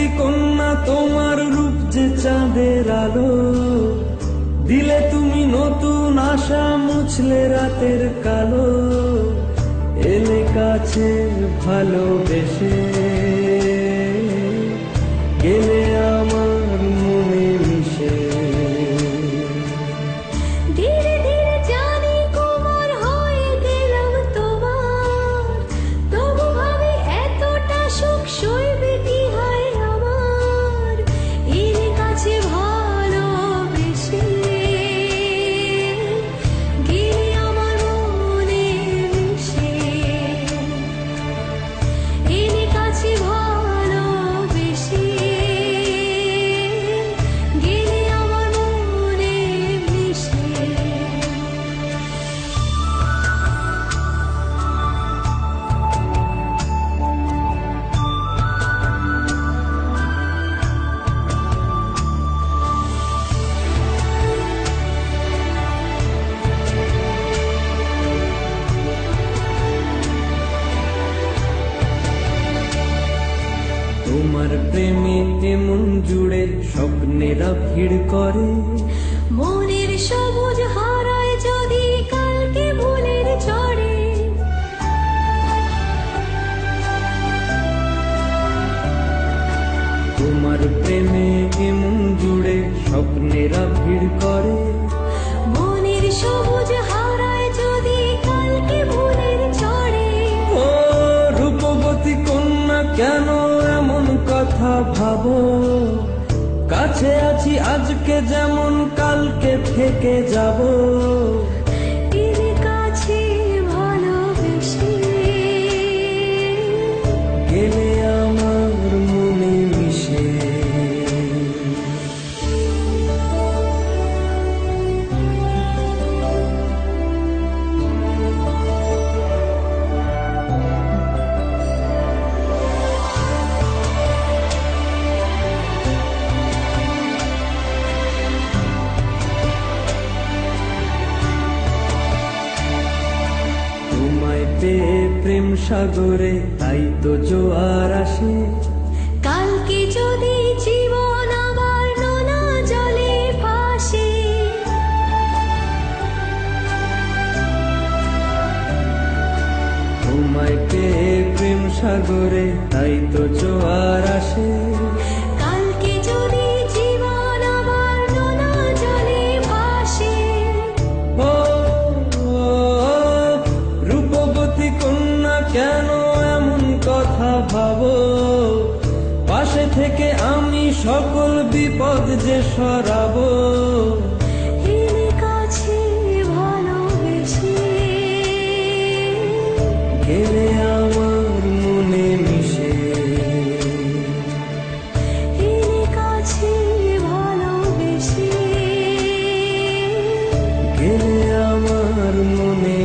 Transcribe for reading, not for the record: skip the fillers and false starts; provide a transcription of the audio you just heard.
রূপবতী কন্যা তোমার রূপ যে চাঁদের আলো, দিলে তুমি নতুন আশা, মুছলে রাতের কালো। এলে কাছে ভালোবেসে, গেলে আমার মনে মিশে। ধীরে ধীরে জানি কুমার হয়ে গেলাম তোমার, তবু ভাবি এতটা সুখ সইবে কি হয় আমার। এর কাছে ভালোবেসে, গেলে আমার মনে মিশে। এর কাছে ভালোবেসে, গেলে আমার মনে মিশে। তোমার প্রেমে এমন জুড়ে স্বপ্নেরা ভিড় করে, মনের সবুজ হারায় যদি কালকে ভুলের ঝড়ে। তোমার প্রেমে এমন জুড়ে স্বপ্নেরা ভিড় করে, মনের সবুজ হারায় যদি কালকে ভুলের ঝড়ে। ও রূপবতী কন্যা কেন এমন কথা ভাবো, কাছে আছি আজকে যেমন কালকে থেকে যাব। এর কাছে ভালোবেসে, গেলে আমার মনে মিশে। তোমায় পেয়ে প্রেম সাগরে তাই তো জোয়ার আসে, কালকে যদি জীবন আবার নোনা জলে ভাসে। তোমায় পেয়ে প্রেম সাগরে তাই তো জোয়ার আসে। কালকে যদি জীবন আবার নোনা জলে ভাসে। ও রূপবতী কন্যা কেন এমন কথা ভাবো, পাশে থেকে আমি সকল বিপদ যে সরাবো। এর কাছে ভালোবেসে, গেলে আমার মনে মিশে। এর কাছে ভালোবেসে, গেলে আমার মনে